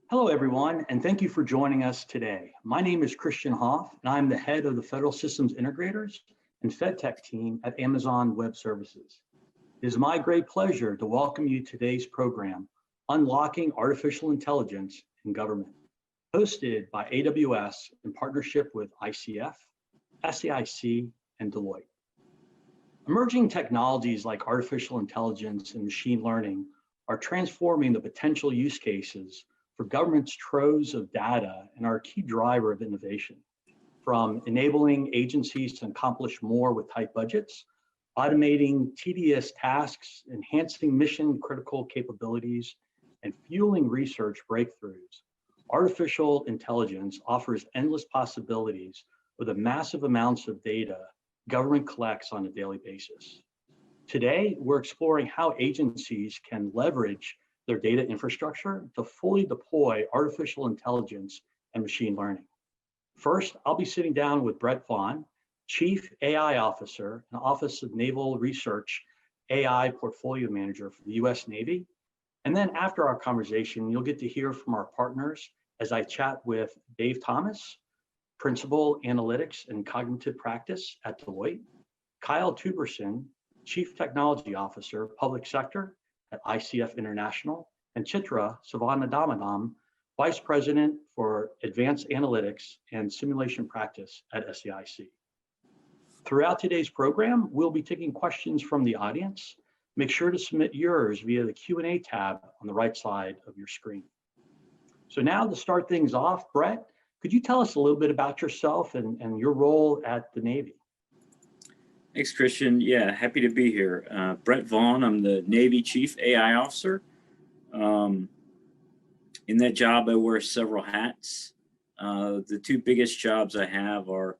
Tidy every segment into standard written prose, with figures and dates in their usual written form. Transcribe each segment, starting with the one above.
Hello, everyone, and thank you for joining us today. My name is Christian Hoff, and I'm the head of the Federal Systems Integrators and FedTech team at Amazon Web Services. It is my great pleasure to welcome you to today's program, Unlocking Artificial Intelligence in Government, hosted by AWS in partnership with ICF, SAIC, and Deloitte. Emerging technologies like artificial intelligence and machine learning are transforming the potential use cases for government's troves of data and are a key driver of innovation, from enabling agencies to accomplish more with tight budgets, automating tedious tasks, enhancing mission-critical capabilities, and fueling research breakthroughs. Artificial intelligence offers endless possibilities with the massive amounts of data government collects on a daily basis. Today, we're exploring how agencies can leverage their data infrastructure to fully deploy artificial intelligence and machine learning. First, I'll be sitting down with Brett Vaughn, Chief AI Officer and Office of Naval Research AI Portfolio Manager for the US Navy. And then after our conversation, you'll get to hear from our partners as I chat with Dave Thomas, Principal Analytics and Cognitive Practice at Deloitte, Kyle Tuberson, Chief Technology Officer, Public Sector at ICF International, and Chitra Savanadamanam, Vice President for Advanced Analytics and Simulation Practice at SAIC. Throughout today's program, we'll be taking questions from the audience. Make sure to submit yours via the Q&A tab on the right side of your screen. So now to start things off, Brett, could you tell us a little bit about yourself and your role at the Navy? Thanks, Christian. Yeah, happy to be here. Brett Vaughn, I'm the Navy Chief AI Officer. In that job, I wear several hats. The two biggest jobs I have are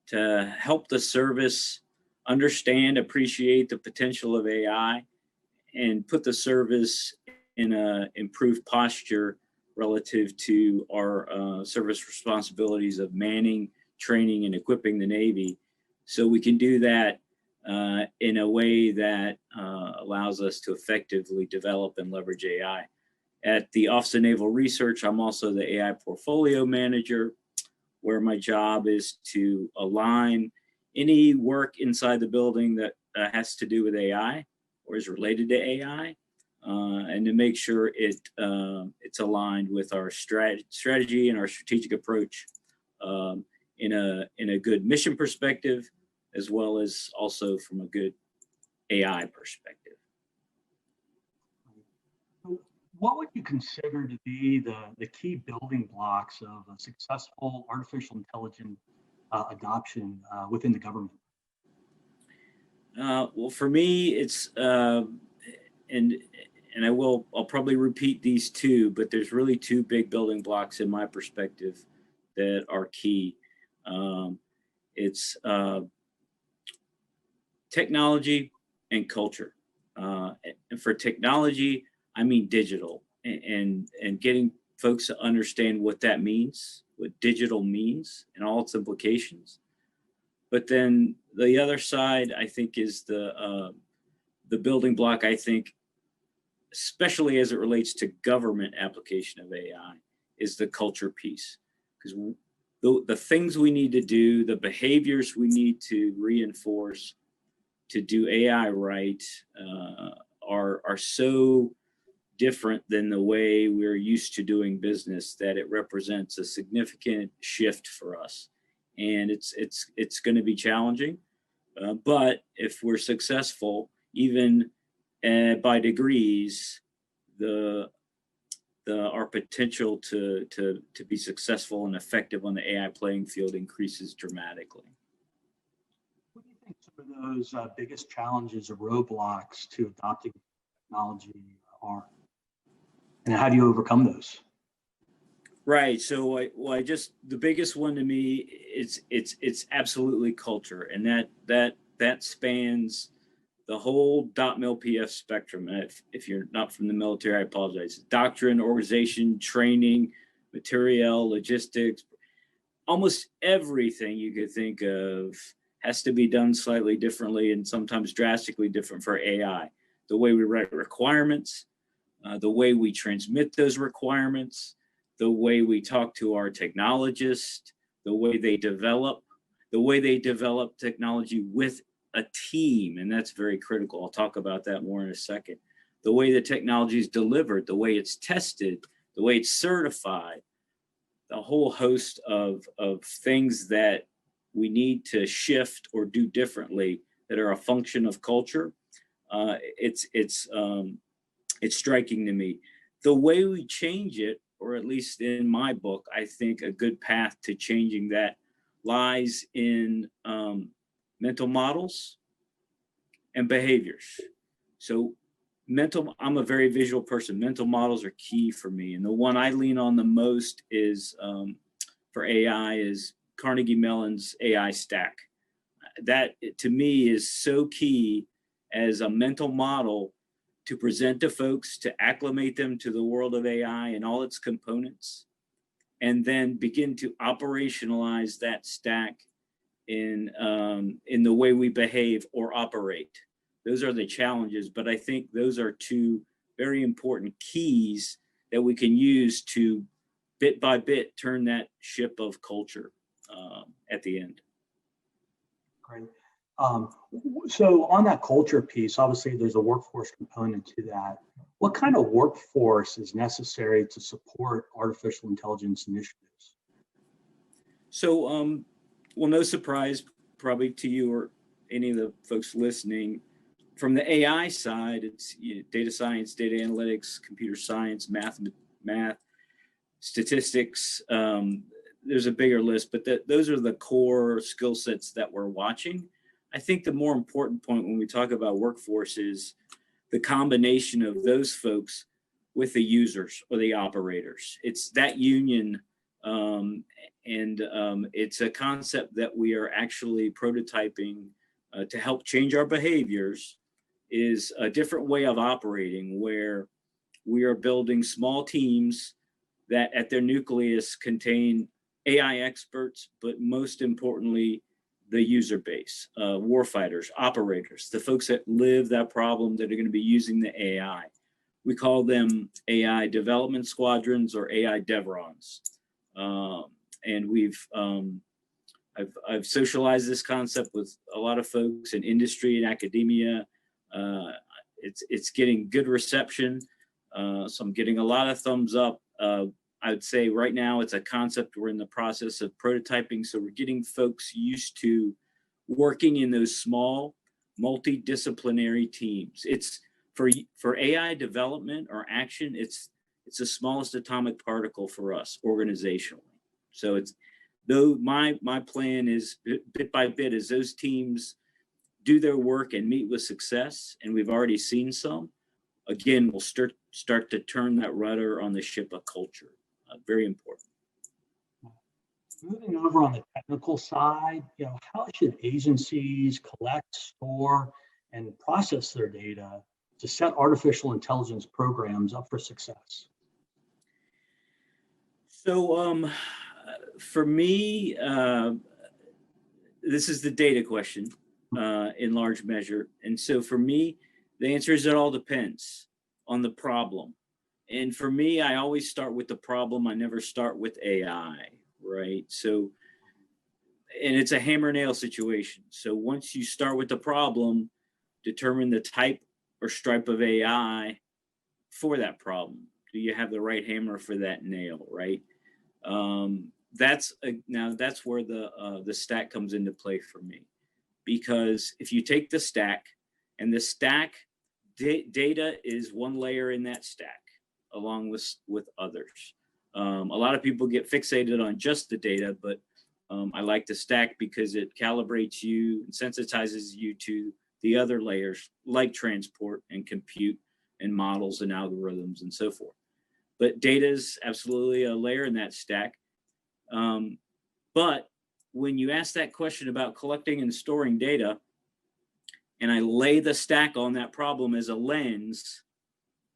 to help the service understand, appreciate the potential of AI, and put the service in an improved posture relative to our service responsibilities of manning, training, and equipping the Navy. So we can do that in a way that allows us to effectively develop and leverage AI. At the Office of Naval Research, I'm also the AI Portfolio Manager, where my job is to align any work inside the building that has to do with AI or is related to AI, and to make sure it's aligned with our strategy and our strategic approach in a good mission perspective, as well as also from a good AI perspective. What would you consider to be the key building blocks of a successful artificial intelligence adoption within the government? Well, for me, it's and I'll probably repeat these two, but there's really two big building blocks in my perspective that are key. It's technology and culture. And for technology, I mean digital, and getting folks to understand what that means, what digital means and all its implications. But then the other side, I think, is the building block, I think, especially as it relates to government application of AI, is the culture piece. Because the things we need to do, the behaviors we need to reinforce to do AI right are so different than the way we're used to doing business that it represents a significant shift for us. And it's going to be challenging, but if we're successful, even by degrees, our potential to be successful and effective on the AI playing field increases dramatically. What do you think some of those biggest challenges or roadblocks to adopting technology are? And how do you overcome those? Right. So the biggest one to me it's absolutely culture, and that spans the whole .mil-PF spectrum. And if you're not from the military, I apologize. Doctrine, organization, training, materiel, logistics, almost everything you could think of has to be done slightly differently and sometimes drastically different for AI. The way we write requirements, the way we transmit those requirements, the way we talk to our technologists, the way they develop technology with a team, and that's very critical. I'll talk about that more in a second. The way the technology is delivered, the way it's tested, the way it's certified, the whole host of things that we need to shift or do differently that are a function of culture. It's striking to me. The way we change it, or at least in my book, I think a good path to changing that lies in mental models and behaviors. So I'm a very visual person. Mental models are key for me. And the one I lean on the most is for AI is Carnegie Mellon's AI stack. That to me is so key as a mental model to present to folks, to acclimate them to the world of AI and all its components, and then begin to operationalize that stack in the way we behave or operate. Those are the challenges, but I think those are two very important keys that we can use to bit by bit turn that ship of culture at the end. Great. So on that culture piece, obviously there's a workforce component to that. What kind of workforce is necessary to support artificial intelligence initiatives? So, well, no surprise probably to you or any of the folks listening, from the AI side, it's data science, data analytics, computer science, math, statistics. There's a bigger list, but those are the core skill sets that we're watching. I think the more important point when we talk about workforce is the combination of those folks with the users or the operators. It's that union, and it's a concept that we are actually prototyping to help change our behaviors, is a different way of operating where we are building small teams that at their nucleus contain AI experts, but most importantly, the user base, warfighters, operators, the folks that live that problem that are going to be using the AI. We call them AI development squadrons or AI devrons. And I've socialized this concept with a lot of folks in industry and academia. It's getting good reception. So I'm getting a lot of thumbs up. I would say right now it's a concept we're in the process of prototyping. So we're getting folks used to working in those small multidisciplinary teams. It's for AI development or action, it's the smallest atomic particle for us organizationally. So it's though my plan is bit by bit as those teams do their work and meet with success, and we've already seen some. Again, we'll start to turn that rudder on the ship of culture. Very important. Moving over on the technical side, how should agencies collect, store, and process their data to set artificial intelligence programs up for success? So for me, this is the data question in large measure. And so for me, the answer is it all depends on the problem. And for me, I always start with the problem. I never start with AI, right? So, and it's a hammer nail situation. So once you start with the problem, determine the type or stripe of AI for that problem. Do you have the right hammer for that nail, right? That's where the stack comes into play for me, because if you take the stack, and the stack data is one layer in that stack, along with others. A lot of people get fixated on just the data, but I like the stack because it calibrates you and sensitizes you to the other layers like transport and compute and models and algorithms and so forth. But data is absolutely a layer in that stack. But when you ask that question about collecting and storing data, and I lay the stack on that problem as a lens,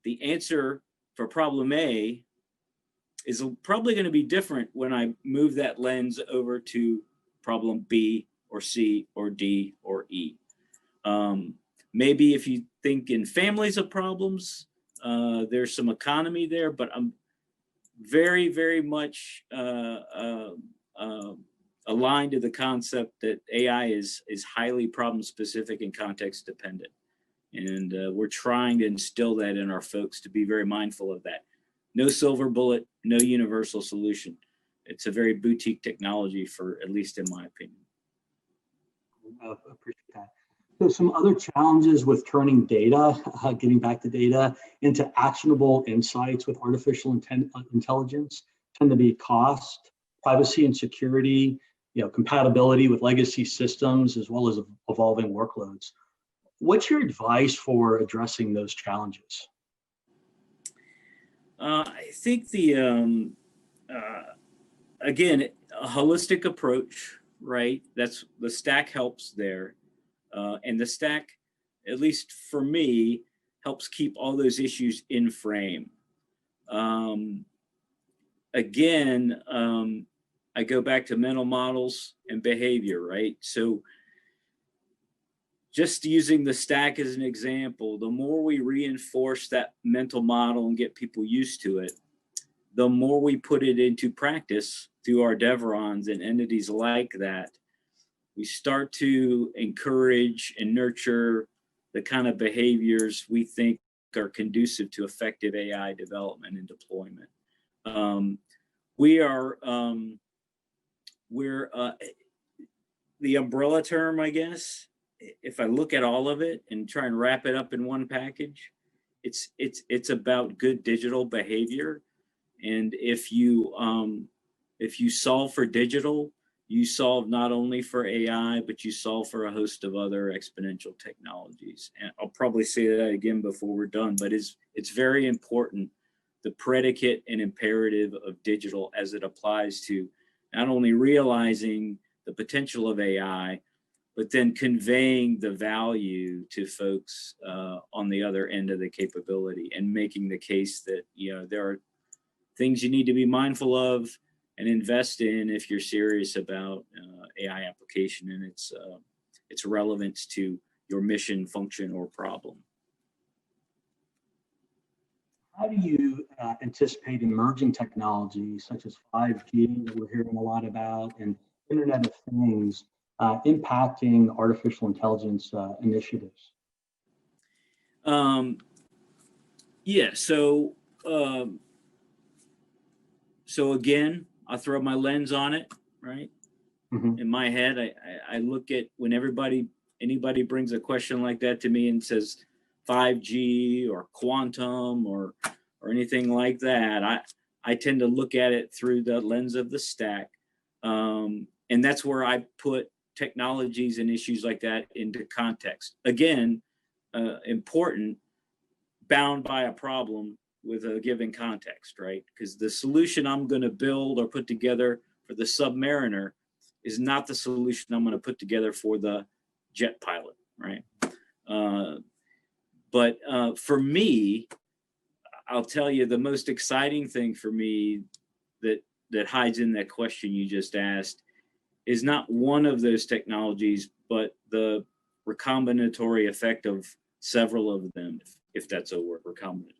the answer for problem A is probably going to be different when I move that lens over to problem B or C or D or E. Maybe if you think in families of problems, there's some economy there, but very, very much aligned to the concept that AI is highly problem specific and context dependent. And we're trying to instill that in our folks to be very mindful of that. No silver bullet, no universal solution. It's a very boutique technology, for at least in my opinion. Appreciate that. So some other challenges with turning data, getting back to data, into actionable insights with artificial intelligence tend to be cost, privacy and security, compatibility with legacy systems, as well as evolving workloads. What's your advice for addressing those challenges? I think again, a holistic approach, right? That's the stack helps there. And the stack, at least for me, helps keep all those issues in frame. Again, I go back to mental models and behavior, right? So just using the stack as an example, the more we reinforce that mental model and get people used to it, the more we put it into practice through our Devrons and entities like that, we start to encourage and nurture the kind of behaviors we think are conducive to effective AI development and deployment. We're the umbrella term, I guess, if I look at all of it and try and wrap it up in one package, it's about good digital behavior. And if you solve for digital, you solve not only for AI, but you solve for a host of other exponential technologies. And I'll probably say that again before we're done, but it's very important, the predicate and imperative of digital as it applies to not only realizing the potential of AI, but then conveying the value to folks on the other end of the capability and making the case that, there are things you need to be mindful of and invest in if you're serious about AI application and its relevance to your mission, function, or problem. How do you anticipate emerging technologies such as 5G that we're hearing a lot about and Internet of Things impacting artificial intelligence initiatives? So again, I throw my lens on it, right? Mm-hmm. In my head, I look at when anybody brings a question like that to me and says 5G or quantum or anything like that, I tend to look at it through the lens of the stack. And that's where I put technologies and issues like that into context. Again, important, bound by a problem with a given context, right? Because the solution I'm going to build or put together for the submariner is not the solution I'm going to put together for the jet pilot, right? But for me, I'll tell you the most exciting thing for me that hides in that question you just asked is not one of those technologies, but the recombinatory effect of several of them, if that's a word, recombinant.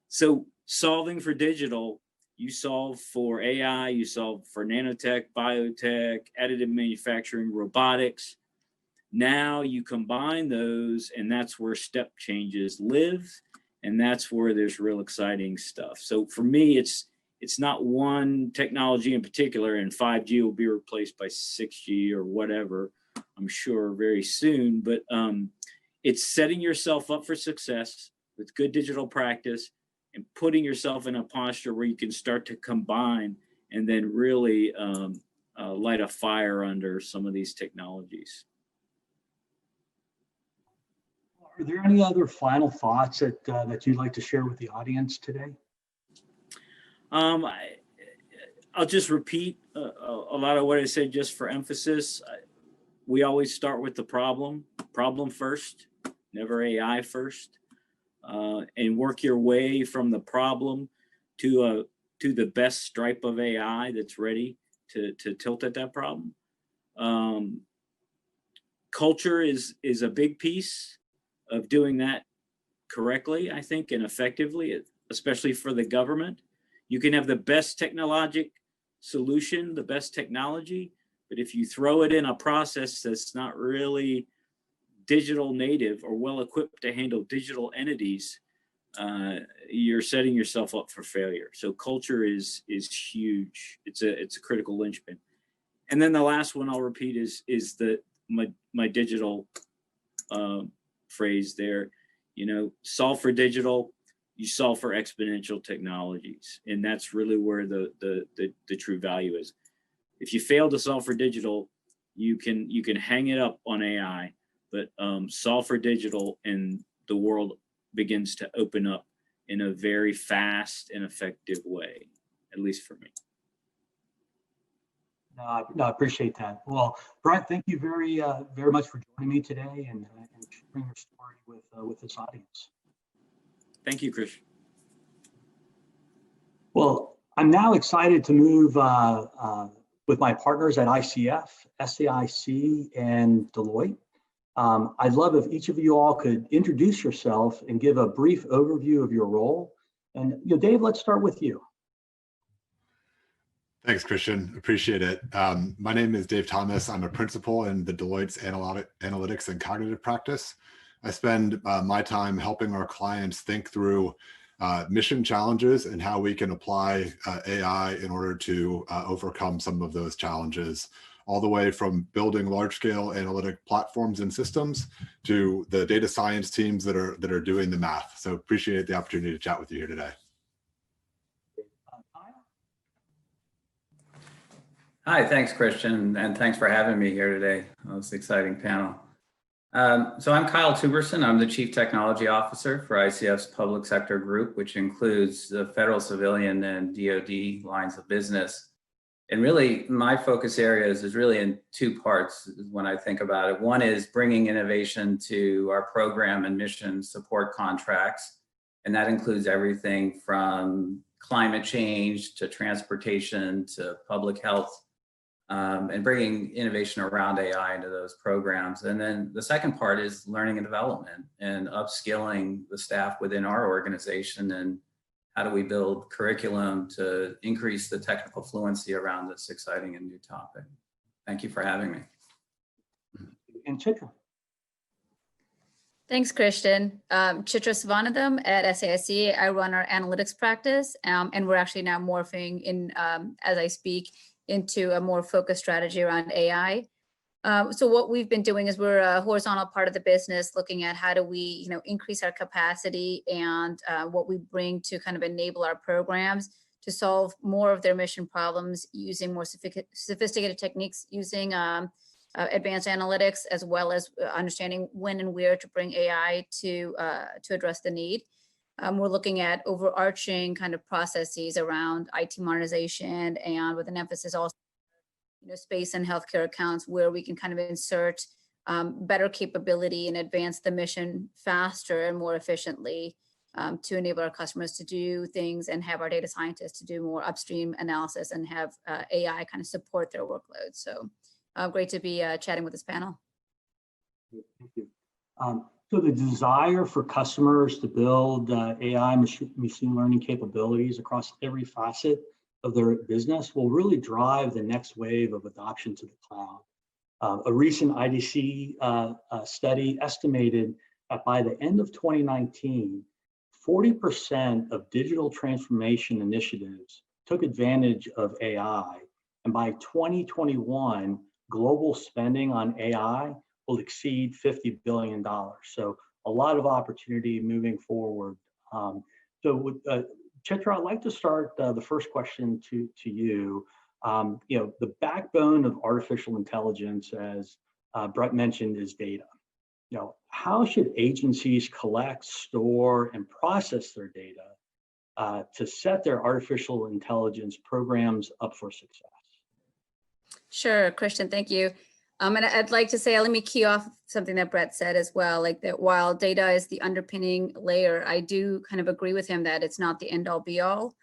So solving for digital, you solve for AI, you solve for nanotech, biotech, additive manufacturing, robotics. Now you combine those, and that's where step changes live, and that's where there's real exciting stuff. So for me, it's not one technology in particular, and 5G will be replaced by 6G or whatever, I'm sure very soon, but it's setting yourself up for success with good digital practice and putting yourself in a posture where you can start to combine and then really light a fire under some of these technologies. Are there any other final thoughts that you'd like to share with the audience today? I'll just repeat a lot of what I said just for emphasis. We always start with the problem first, never AI first, and work your way from the problem to the best stripe of AI that's ready to tilt at that problem. Culture is a big piece of doing that correctly, I think, and effectively, especially for the government. You can have the best technologic solution, the best technology, but if you throw it in a process that's not really digital native or well equipped to handle digital entities, you're setting yourself up for failure. So culture is huge. It's a critical linchpin. And then the last one I'll repeat is my digital phrase there. You know, solve for digital, you solve for exponential technologies, and that's really where the true value is. If you fail to solve for digital, you can hang it up on AI, but solve for digital, and the world begins to open up in a very fast and effective way, at least for me. No, I appreciate that. Well, Brett, thank you very much for joining me today and sharing your story with this audience. Thank you, Chris. Well, I'm now excited to move with my partners at ICF, SAIC, and Deloitte. I'd love if each of you all could introduce yourself and give a brief overview of your role. And Dave, let's start with you. Thanks, Christian. Appreciate it. My name is Dave Thomas. I'm a principal in the Deloitte's Analytics and Cognitive practice. I spend my time helping our clients think through mission challenges and how we can apply AI in order to overcome some of those challenges, all the way from building large-scale analytic platforms and systems to the data science teams that are doing the math. So appreciate the opportunity to chat with you here today. Hi, thanks, Christian, and thanks for having me here today on this exciting panel. So I'm Kyle Tuberson. I'm the Chief Technology Officer for ICF's Public Sector Group, which includes the federal, civilian, and DoD lines of business. And really, my focus areas is really in two parts when I think about it. One is bringing innovation to our program and mission support contracts, and that includes everything from climate change to transportation to public health, and bringing innovation around AI into those programs. And then the second part is learning and development and upskilling the staff within our organization, and how do we build curriculum to increase the technical fluency around this exciting and new topic. Thank you for having me. And Chitra. Thanks, Christian. Chitra Sivanathan at SAIC. I run our analytics practice, and we're actually now morphing in, as I speak, into a more focused strategy around AI. So what we've been doing is we're a horizontal part of the business, looking at how do we, increase our capacity and what we bring to kind of enable our programs to solve more of their mission problems using more sophisticated techniques, using advanced analytics, as well as understanding when and where to bring AI to address the need. We're looking at overarching kind of processes around IT modernization, and with an emphasis also, space and healthcare accounts, where we can kind of insert better capability and advance the mission faster and more efficiently to enable our customers to do things, and have our data scientists to do more upstream analysis and have AI kind of support their workloads. So great to be chatting with this panel. Thank you. So the desire for customers to build AI machine learning capabilities across every facet of their business will really drive the next wave of adoption to the cloud. A recent IDC study estimated that by the end of 2019, 40% of digital transformation initiatives took advantage of AI. And by 2021, global spending on AI will exceed $50 billion. So a lot of opportunity moving forward. Chitra, I'd like to start the first question to you. The backbone of artificial intelligence, as Brett mentioned, is data. How should agencies collect, store, and process their data to set their artificial intelligence programs up for success? Sure, Christian, thank you. And I'd like to say, let me key off something that Brett said as well, like that while data is the underpinning layer, I do kind of agree with him that it's not the end all be all.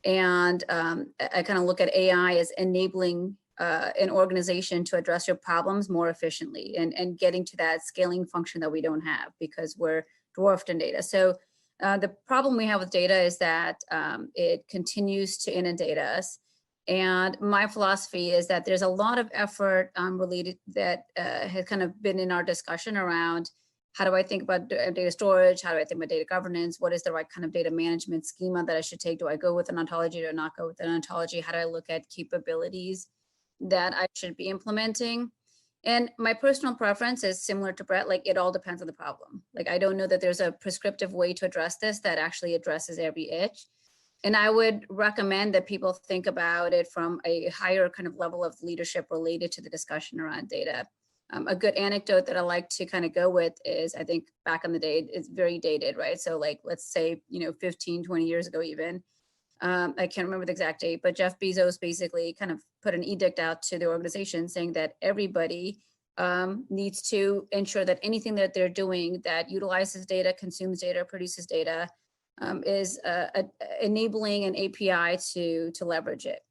And I kind of look at AI as enabling an organization to address your problems more efficiently, and getting to that scaling function that we don't have because we're dwarfed in data. So The problem we have with data is that it continues to inundate us. And my philosophy is that there's a lot of effort related that has kind of been in our discussion around how do I think about data storage? How do I think about data governance? What is the right kind of data management schema that I should take? Do I go with an ontology? Do I not go with an ontology? How do I look at capabilities that I should be implementing? And my personal preference is similar to Brett, like it all depends on the problem. Like I don't know that there's a prescriptive way to address this that actually addresses every itch. And I would recommend that people think about it from a higher kind of level of leadership related to the discussion around data. A good anecdote that I like to kind of go with is, I think back in the day, it's very dated, right? So like, let's say, 15, 20 years ago even, I can't remember the exact date, but Jeff Bezos basically kind of put an edict out to the organization saying that everybody needs to ensure that anything that they're doing that utilizes data, consumes data, produces data, is enabling an API to leverage it.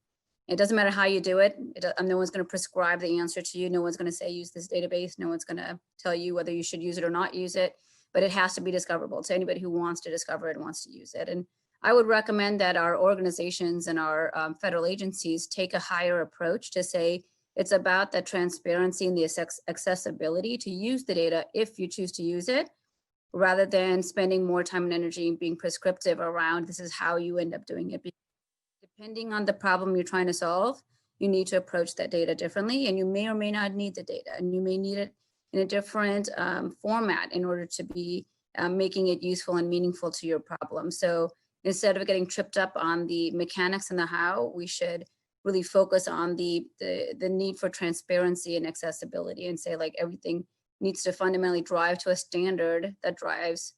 It doesn't matter how you do it. No one's going to prescribe the answer to you. No one's going to say use this database. No one's going to tell you whether you should use it or not use it, but it has to be discoverable to anybody who wants to discover it and wants to use it. And I would recommend that our organizations and our federal agencies take a higher approach to say it's about the transparency and the accessibility to use the data if you choose to use it, rather than spending more time and energy being prescriptive around this is how you end up doing it. Depending on the problem you're trying to solve, you need to approach that data differently, and you may or may not need the data, and you may need it in a different format in order to be making it useful and meaningful to your problem. So instead of getting tripped up on the mechanics and the how, we should really focus on the need for transparency and accessibility, and say like everything needs to fundamentally drive to a standard that drives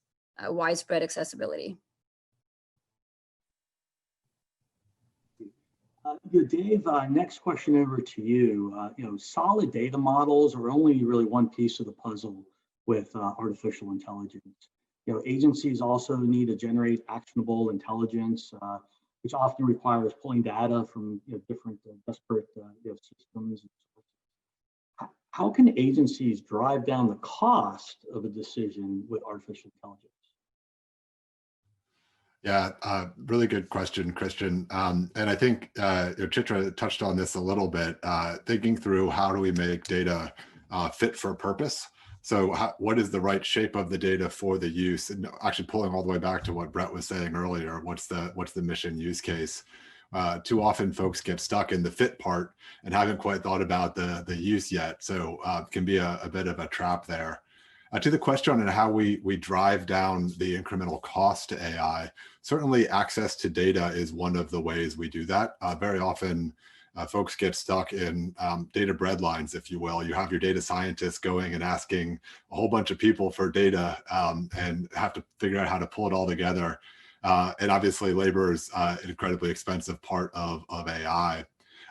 widespread accessibility. Dave, next question over to you. Solid data models are only really one piece of the puzzle with artificial intelligence. Agencies also need to generate actionable intelligence, which often requires pulling data from different disparate systems. How can agencies drive down the cost of a decision with artificial intelligence? Yeah, really good question, Christian. And I think Chitra touched on this a little bit, thinking through how do we make data fit for purpose. So what is the right shape of the data for the use? And actually pulling all the way back to what Brett was saying earlier, what's the mission use case? Too often folks get stuck in the fit part and haven't quite thought about the use yet. So it can be a bit of a trap there. To the question on how we drive down the incremental cost to AI, certainly access to data is one of the ways we do that. Very often, folks get stuck in data breadlines, if you will. You have your data scientists going and asking a whole bunch of people for data and have to figure out how to pull it all together. And obviously, labor is an incredibly expensive part of AI.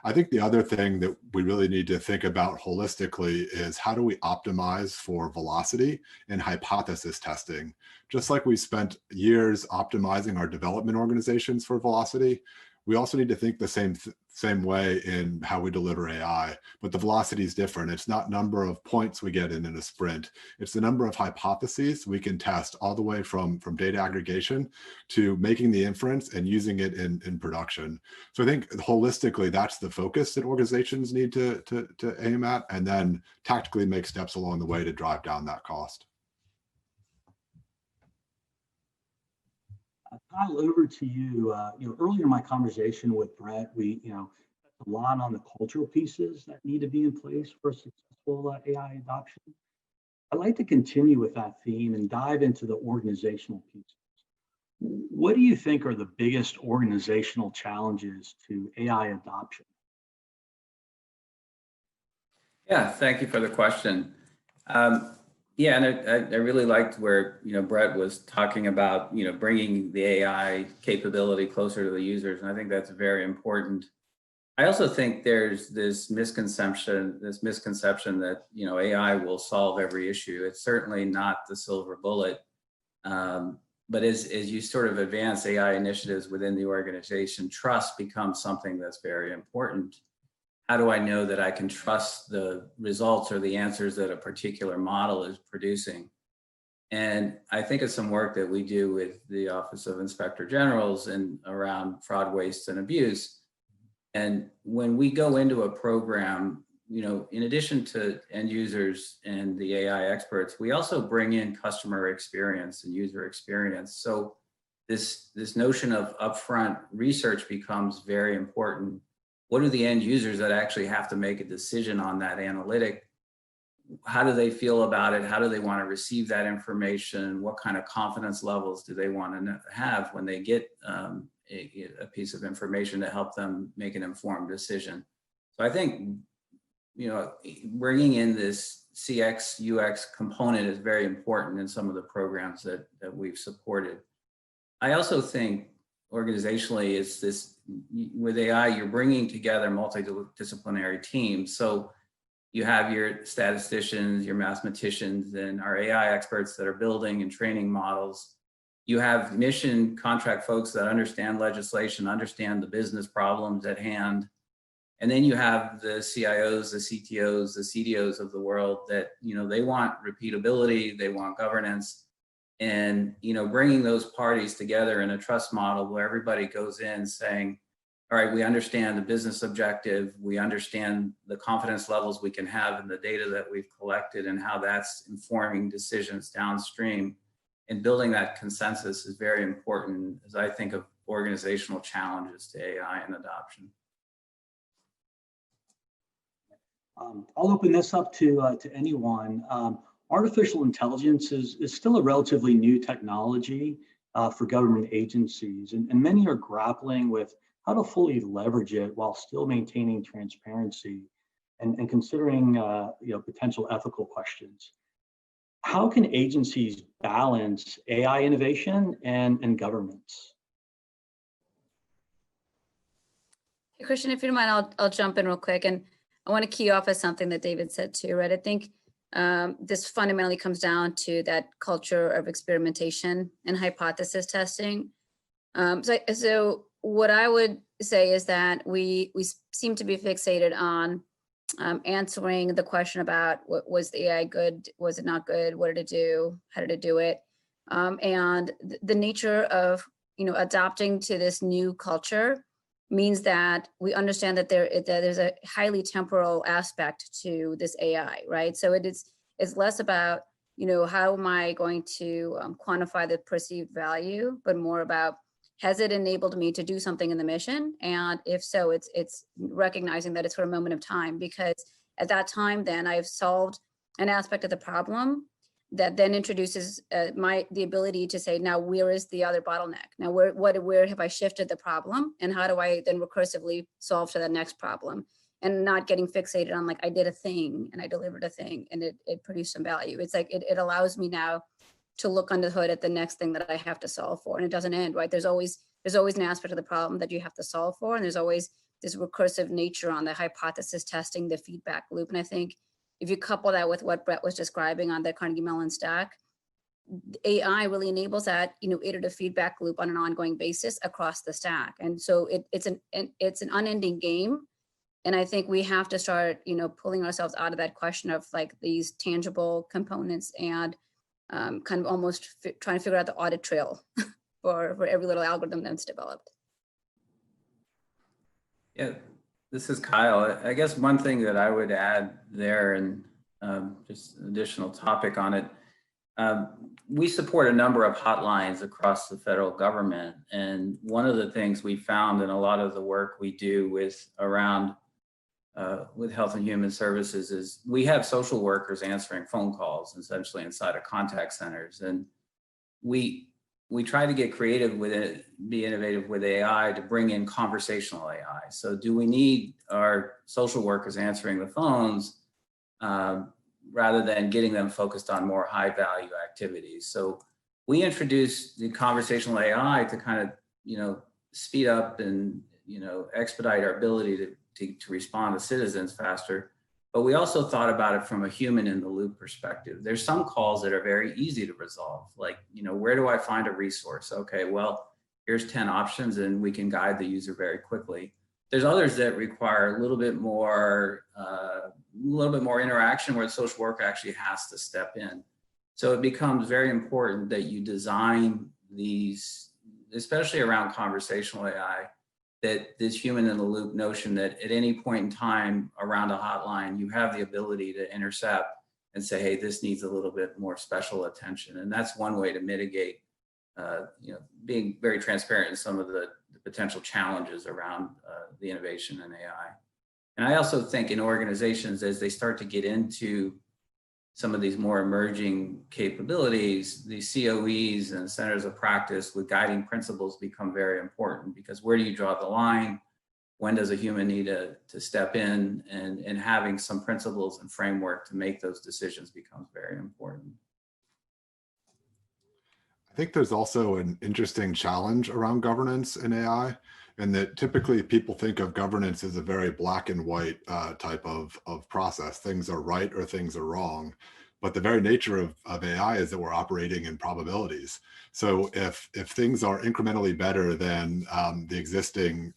I think the other thing that we really need to think about holistically is how do we optimize for velocity and hypothesis testing? Just like we spent years optimizing our development organizations for velocity, we also need to think the same way in how we deliver AI, but the velocity is different. It's not number of points we get in a sprint. It's the number of hypotheses we can test all the way from data aggregation to making the inference and using it in production. So I think holistically, that's the focus that organizations need to aim at, and then tactically make steps along the way to drive down that cost. Kyle, over to you. Earlier in my conversation with Brett, we a lot on the cultural pieces that need to be in place for a successful AI adoption. I'd like to continue with that theme and dive into the organizational pieces. What do you think are the biggest organizational challenges to AI adoption? Yeah, thank you for the question. Yeah, and I really liked where Brett was talking about bringing the AI capability closer to the users, and I think that's very important. I also think there's this misconception that AI will solve every issue. It's certainly not the silver bullet, but as you sort of advance AI initiatives within the organization, trust becomes something that's very important. How do I know that I can trust the results or the answers that a particular model is producing? And I think of some work that we do with the Office of Inspector Generals and around fraud, waste, and abuse. And when we go into a program, in addition to end users and the AI experts, we also bring in customer experience and user experience. So this notion of upfront research becomes very important. What are the end users that actually have to make a decision on that analytic? How do they feel about it? How do they want to receive that information? What kind of confidence levels do they want to have when they get a piece of information to help them make an informed decision? So I think, bringing in this CX, UX component is very important in some of the programs that we've supported. I also think organizationally it's this, with AI, you're bringing together multidisciplinary teams. So you have your statisticians, your mathematicians, and our AI experts that are building and training models. You have mission contract folks that understand legislation, understand the business problems at hand. And then you have the CIOs, the CTOs, the CDOs of the world that, they want repeatability, they want governance. And, bringing those parties together in a trust model where everybody goes in saying, all right, we understand the business objective, we understand the confidence levels we can have in the data that we've collected and how that's informing decisions downstream. And building that consensus is very important as I think of organizational challenges to AI and adoption. I'll open this up to anyone. Artificial intelligence is still a relatively new technology for government agencies, and many are grappling with how to fully leverage it while still maintaining transparency and considering potential ethical questions. How can agencies balance AI innovation and governance? Hey, Christian, if you don't mind, I'll jump in real quick. And I want to key off of something that David said too, right? I think this fundamentally comes down to that culture of experimentation and hypothesis testing. So what I would say is that we seem to be fixated on answering the question about was the AI good, was it not good, what did it do, how did it do it, and the nature of adopting to this new culture means that we understand that there's a highly temporal aspect to this AI, right? So it's less about how am I going to quantify the perceived value, but more about, has it enabled me to do something in the mission? And if so, it's recognizing that it's for a moment of time, because at that time, then I've solved an aspect of the problem that then introduces the ability to say, now where is the other bottleneck? Now where have I shifted the problem, and how do I then recursively solve to that next problem? And not getting fixated on, like, I did a thing and I delivered a thing and it produced some value. It's like it allows me now to look under the hood at the next thing that I have to solve for, and it doesn't end, right? There's always an aspect of the problem that you have to solve for, and there's always this recursive nature on the hypothesis testing, the feedback loop. And I think if you couple that with what Brett was describing on the Carnegie Mellon stack, AI really enables that iterative feedback loop on an ongoing basis across the stack. And so it's an unending game. And I think we have to start pulling ourselves out of that question of like these tangible components and kind of almost trying to figure out the audit trail for every little algorithm that's developed. Yeah, this is Kyle. I guess one thing that I would add there, and just an additional topic on it, we support a number of hotlines across the federal government. And one of the things we found in a lot of the work we do with Health and Human Services is we have social workers answering phone calls essentially inside of contact centers. And we try to get creative with it, be innovative with AI to bring in conversational AI. So do we need our social workers answering the phones rather than getting them focused on more high value activities? So we introduced the conversational AI to kind of, speed up and, expedite our ability to respond to citizens faster. But we also thought about it from a human in the loop perspective. There's some calls that are very easy to resolve. Like, where do I find a resource? Okay, well, here's 10 options and we can guide the user very quickly. There's others that require a little bit more interaction where the social worker actually has to step in. So it becomes very important that you design these, especially around conversational AI, that this human in the loop notion that at any point in time around a hotline, you have the ability to intercept and say, hey, this needs a little bit more special attention. And that's one way to mitigate, being very transparent in some of the potential challenges around the innovation in AI. And I also think in organizations, as they start to get into some of these more emerging capabilities, the COEs and centers of practice with guiding principles become very important, because where do you draw the line? When does a human need to step in? And having some principles and framework to make those decisions becomes very important. I think there's also an interesting challenge around governance in AI, and that typically people think of governance as a very black and white type of process. Things are right or things are wrong. But the very nature of AI is that we're operating in probabilities. So if things are incrementally better than the existing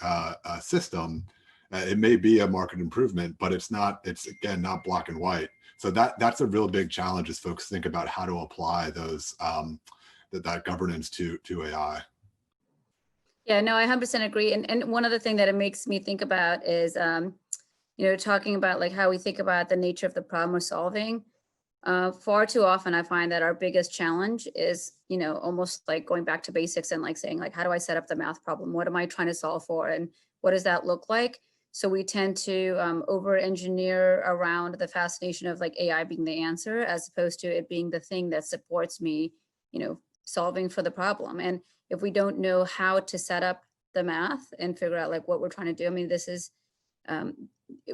system, it may be a market improvement, but it's again, not black and white. So that's a real big challenge as folks think about how to apply those that governance to AI. Yeah, no, I 100% agree. And one of the things that it makes me think about is, talking about like how we think about the nature of the problem we're solving. Far too often, I find that our biggest challenge is, almost like going back to basics and like saying, like, how do I set up the math problem? What am I trying to solve for? And what does that look like? So we tend to over-engineer around the fascination of like AI being the answer, as opposed to it being the thing that supports me, solving for the problem. And if we don't know how to set up the math and figure out like what we're trying to do, I mean, this is,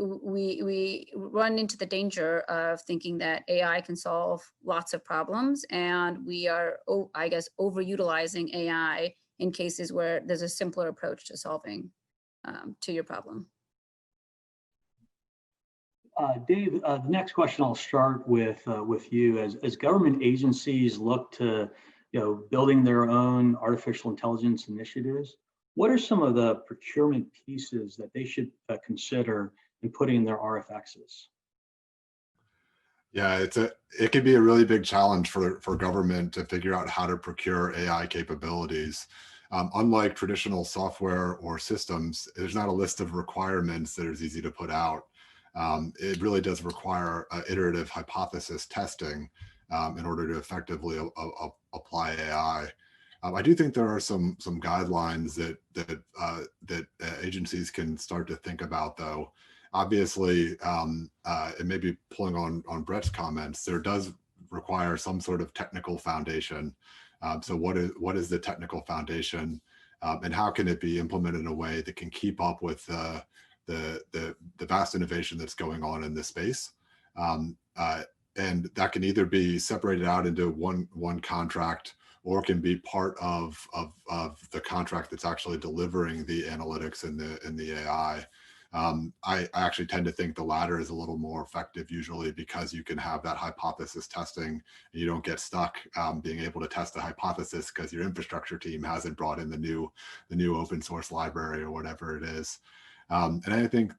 we run into the danger of thinking that AI can solve lots of problems, and we are, I guess, overutilizing AI in cases where there's a simpler approach to solving to your problem. Dave, the next question I'll start with you. As government agencies look to building their own artificial intelligence initiatives, what are some of the procurement pieces that they should consider in putting in their RFXs? Yeah, it can be a really big challenge for government to figure out how to procure AI capabilities. Unlike traditional software or systems, there's not a list of requirements that is easy to put out. It really does require iterative hypothesis testing in order to effectively apply AI. I do think there are some guidelines that agencies can start to think about, though. Obviously, and maybe pulling on Brett's comments, there does require some sort of technical foundation. So what is the technical foundation, and how can it be implemented in a way that can keep up with the vast innovation that's going on in this space? And that can either be separated out into one contract, or can be part of the contract that's actually delivering the analytics and the AI. I actually tend to think the latter is a little more effective usually, because you can have that hypothesis testing and you don't get stuck being able to test the hypothesis because your infrastructure team hasn't brought in the new open source library or whatever it is. And I think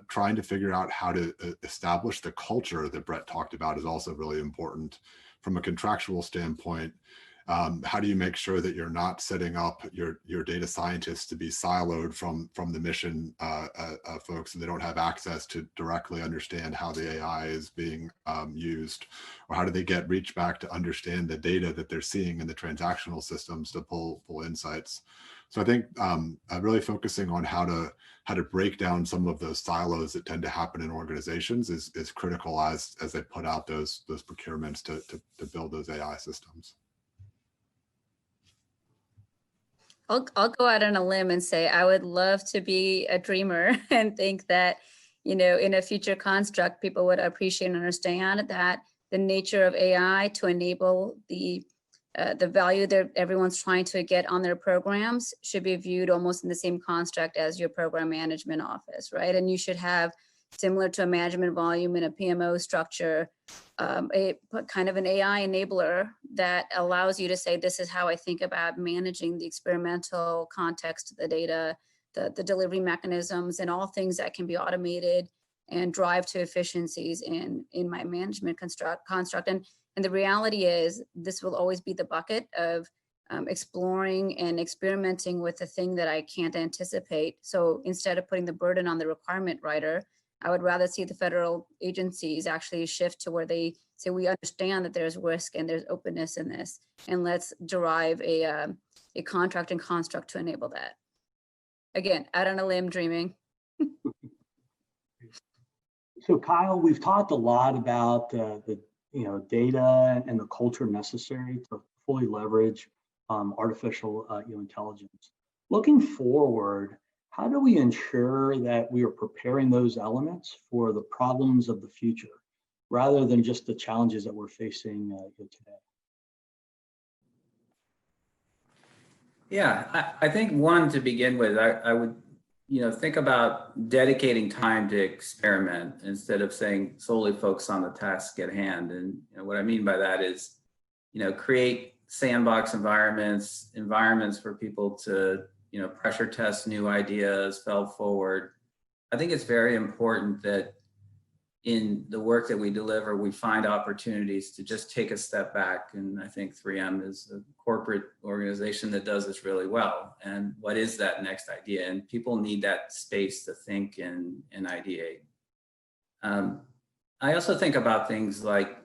trying to figure out how to establish the culture that Brett talked about is also really important. From a contractual standpoint, how do you make sure that you're not setting up your data scientists to be siloed from the mission folks, and they don't have access to directly understand how the AI is being used? Or how do they get reach back to understand the data that they're seeing in the transactional systems to pull insights? So I think really focusing on how to break down some of those silos that tend to happen in organizations is critical as they put out those procurements to build those AI systems. I'll go out on a limb and say I would love to be a dreamer and think that, in a future construct, people would appreciate and understand that the nature of AI to enable the value that everyone's trying to get on their programs should be viewed almost in the same construct as your program management office, right? And you should have, similar to a management volume in a PMO structure, a kind of an AI enabler that allows you to say, this is how I think about managing the experimental context of the data, the delivery mechanisms, and all things that can be automated and drive to efficiencies in my management construct. And the reality is this will always be the bucket of exploring and experimenting with the thing that I can't anticipate. So instead of putting the burden on the requirement writer, I would rather see the federal agencies actually shift to where they say, we understand that there's risk and there's openness in this, and let's derive a contract and construct to enable that. Again, out on a limb dreaming. So Kyle, we've talked a lot about the data and the culture necessary to fully leverage artificial intelligence. Looking forward, how do we ensure that we are preparing those elements for the problems of the future, rather than just the challenges that we're facing today? Yeah, I think one, to begin with, I would think about dedicating time to experiment instead of saying solely focus on the task at hand. And what I mean by that is, create sandbox environments for people to, pressure test new ideas, fail forward. I think it's very important that in the work that we deliver, we find opportunities to just take a step back. And I think 3M is a corporate organization that does this really well. And what is that next idea? And people need that space to think and ideate. I also think about things like,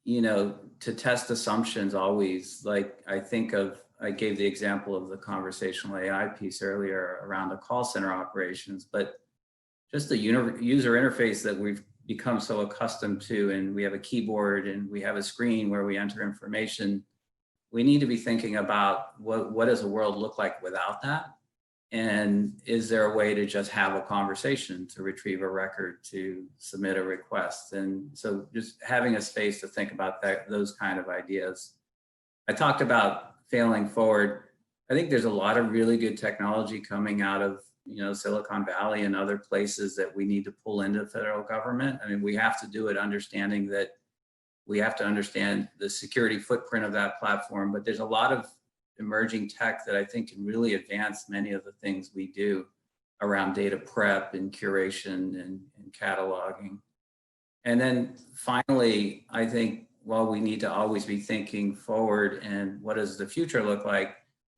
to test assumptions always. Like I gave the example of the conversational AI piece earlier around the call center operations, but just the user interface that we've become so accustomed to, and we have a keyboard and we have a screen where we enter information. We need to be thinking about what does the world look like without that? And is there a way to just have a conversation, to retrieve a record, to submit a request? And so just having a space to think about those kind of ideas. I talked about failing forward. I think there's a lot of really good technology coming out of Silicon Valley and other places that we need to pull into the federal government. I mean, we have to do it understanding that we have to understand the security footprint of that platform, but there's a lot of emerging tech that I think can really advance many of the things we do around data prep and curation and cataloging. And then finally, I think while we need to always be thinking forward and what does the future look like,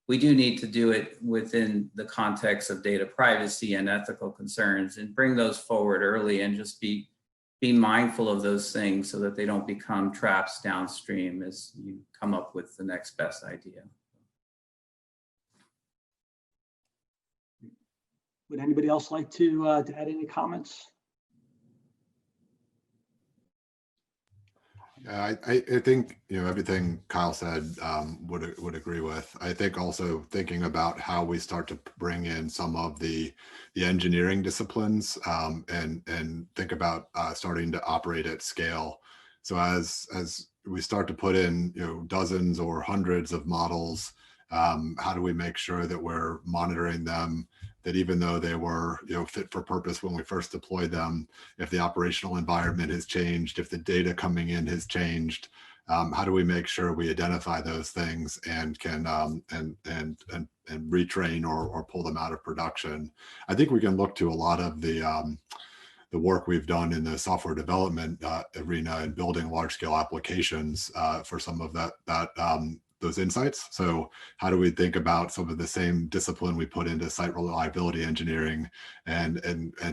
we do need to do it within the context of data privacy and ethical concerns, and bring those forward early and just be mindful of those things so that they don't become traps downstream as you come up with the next best idea. Would anybody else like to add any comments? Yeah, I think everything Kyle said would agree with. I think also thinking about how we start to bring in some of the engineering disciplines and think about starting to operate at scale. So as we start to put in dozens or hundreds of models, how do we make sure that we're monitoring them? That even though they were fit for purpose when we first deployed them, if the operational environment has changed, if the data coming in has changed, how do we make sure we identify those things and can and retrain or pull them out of production? I think we can look to a lot of the work we've done in the software development arena and building large scale applications for some of those insights. So how do we think about some of the same discipline we put into site reliability engineering and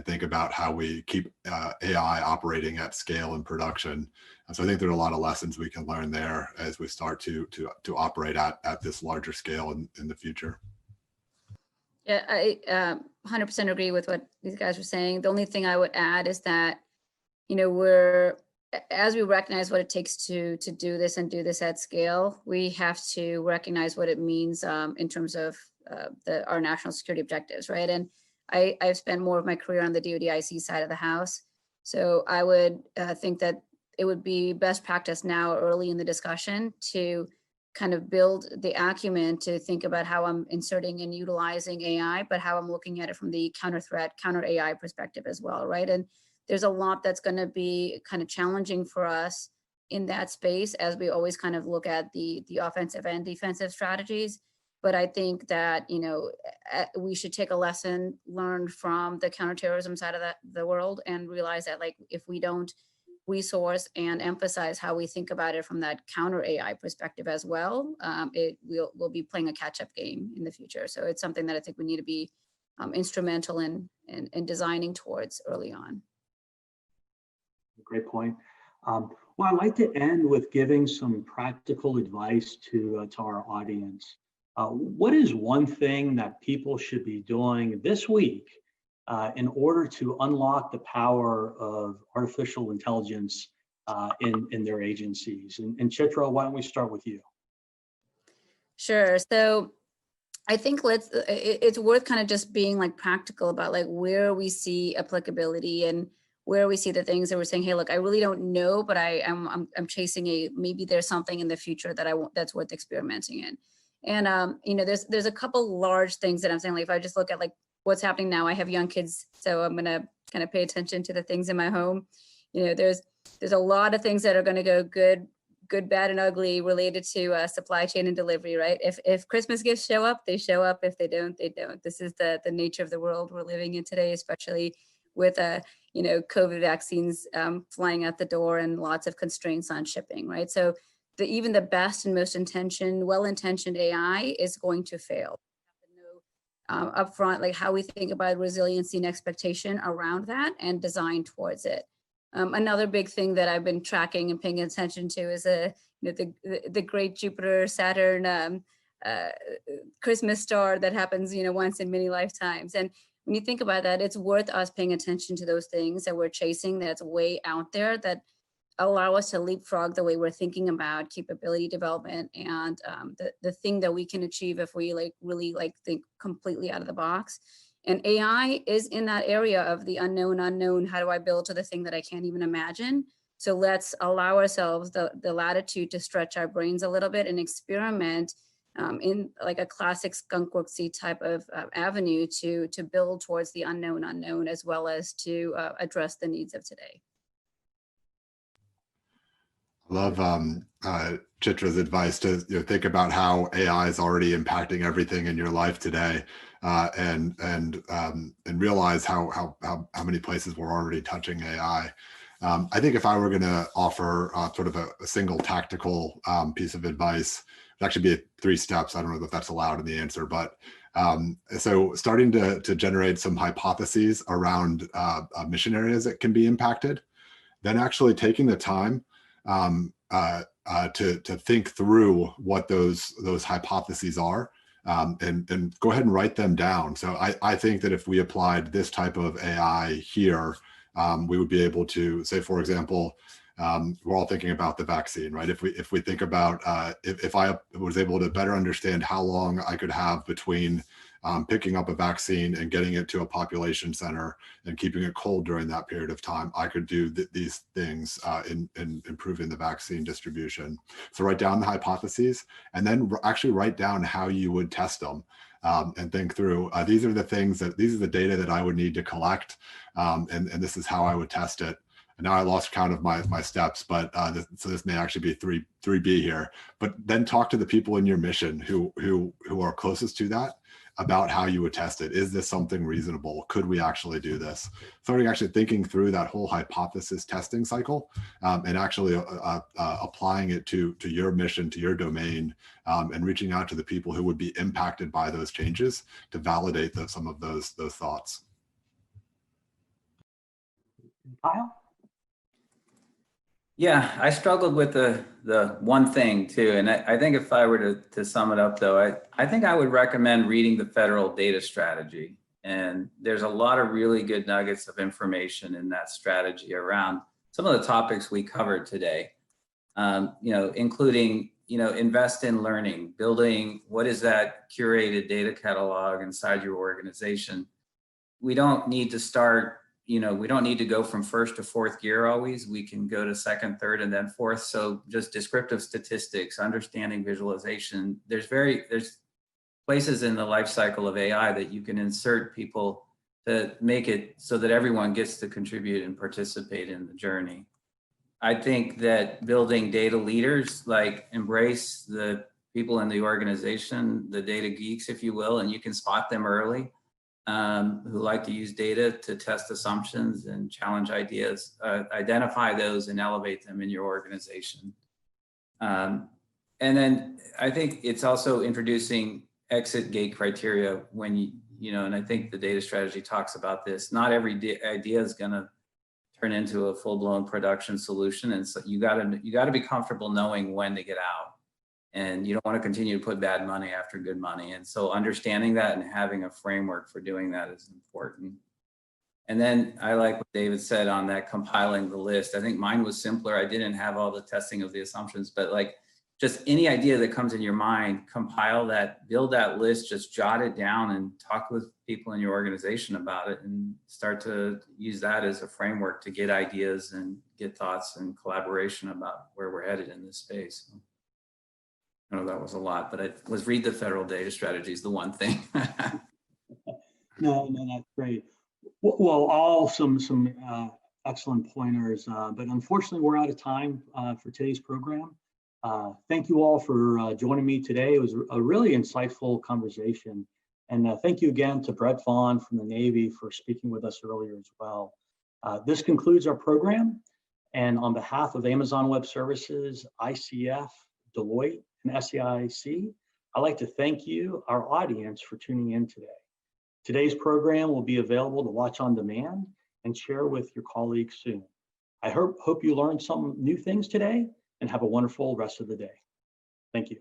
think about how we keep AI operating at scale in production? And so I think there are a lot of lessons we can learn there as we start to operate at this larger scale in the future. Yeah, I 100% agree with what these guys were saying. The only thing I would add is that, as we recognize what it takes to do this and do this at scale, we have to recognize what it means in terms of our national security objectives, right? And I've spent more of my career on the DoD-IC side of the house. So I would think that it would be best practice now early in the discussion to kind of build the acumen to think about how I'm inserting and utilizing AI, but how I'm looking at it from the counter threat, counter AI perspective as well, right? And there's a lot that's going to be kind of challenging for us in that space as we always kind of look at the offensive and defensive strategies. But I think that, we should take a lesson learned from the counterterrorism side of the world and realize that, like, if we don't resource and emphasize how we think about it from that counter AI perspective as well, we'll be playing a catch-up game in the future. So it's something that I think we need to be instrumental in designing towards early on. Great point. Well, I'd like to end with giving some practical advice to our audience. What is one thing that people should be doing this week in order to unlock the power of artificial intelligence in their agencies? And Chitra, why don't we start with you? Sure. So I think it's worth kind of just being like practical about like where we see applicability and where we see the things that we're saying, hey, look, I really don't know, but I'm chasing maybe there's something in the future that that's worth experimenting in. And there's a couple large things that I'm saying, like if I just look at like what's happening now, I have young kids, so I'm gonna kind of pay attention to the things in my home. There's a lot of things that are gonna go good, bad, and ugly related to supply chain and delivery, right? If Christmas gifts show up, they show up. If they don't, they don't. This is the nature of the world we're living in today, especially with COVID vaccines flying out the door and lots of constraints on shipping, right? So even the best and most well-intentioned AI is going to fail. We have to know upfront, like how we think about resiliency and expectation around that and design towards it. Another big thing that I've been tracking and paying attention to is the great Jupiter Saturn Christmas star that happens once in many lifetimes. And when you think about that, it's worth us paying attention to those things that we're chasing that's way out there that allow us to leapfrog the way we're thinking about capability development and the thing that we can achieve if we really think completely out of the box. And AI is in that area of the unknown. How do I build to the thing that I can't even imagine? So let's allow ourselves the latitude to stretch our brains a little bit and experiment in like a classic skunkworksy type of avenue to build towards the unknown as well as to address the needs of today. I love Chitra's advice to think about how AI is already impacting everything in your life today, and realize how many places we're already touching AI. I think if I were going to offer sort of a single tactical piece of advice, it'd actually be 3 steps. I don't know if that's allowed in the answer, but so starting to generate some hypotheses around mission areas that can be impacted, then actually taking the time to think through what those hypotheses are, and go ahead and write them down. So I think that if we applied this type of AI here, we would be able to say, for example, we're all thinking about the vaccine, right? If we think about if I was able to better understand how long I could have between picking up a vaccine and getting it to a population center and keeping it cold during that period of time, I could do these things in improving the vaccine distribution. So write down the hypotheses and then actually write down how you would test them. And think through, these are the data that I would need to collect, and this is how I would test it. And now I lost count of my steps, but so this may actually be 3B here. But then talk to the people in your mission who are closest to that about how you would test it. Is this something reasonable? Could we actually do this? Starting actually thinking through that whole hypothesis testing cycle, and actually applying it to your mission, to your domain, and reaching out to the people who would be impacted by those changes to validate some of those thoughts. Kyle? Yeah, I struggled with the one thing too. And I think if I were to sum it up though, I think I would recommend reading the federal data strategy. And there's a lot of really good nuggets of information in that strategy around some of the topics we covered today, including, invest in learning, building, what is that curated data catalog inside your organization? We don't need to start we don't need to go from first to fourth gear always. We can go to second, third, and then fourth. So just descriptive statistics, understanding visualization. There's places in the life cycle of AI that you can insert people to make it so that everyone gets to contribute and participate in the journey. I think that building data leaders, like embrace the people in the organization, the data geeks, if you will, and you can spot them early, who like to use data to test assumptions and challenge ideas. Identify those and elevate them in your organization. And then I think it's also introducing exit gate criteria when and I think the data strategy talks about this. Not every idea is going to turn into a full-blown production solution, and so you got to be comfortable knowing when to get out, and you don't want to continue to put bad money after good money. And so understanding that and having a framework for doing that is important. And then I like what David said on that compiling the list. I think mine was simpler. I didn't have all the testing of the assumptions, but like just any idea that comes in your mind, compile that, build that list, just jot it down and talk with people in your organization about it and start to use that as a framework to get ideas and get thoughts and collaboration about where we're headed in this space. I know that was a lot, but it was read the federal data strategy is the one thing. No, that's great. Well, all some excellent pointers, but unfortunately we're out of time for today's program. Thank you all for joining me today. It was a really insightful conversation. And thank you again to Brett Vaughn from the Navy for speaking with us earlier as well. This concludes our program. And on behalf of Amazon Web Services, ICF, Deloitte, and SAIC, I'd like to thank you, our audience, for tuning in today. Today's program will be available to watch on demand and share with your colleagues soon. I hope you learned some new things today, and have a wonderful rest of the day. Thank you.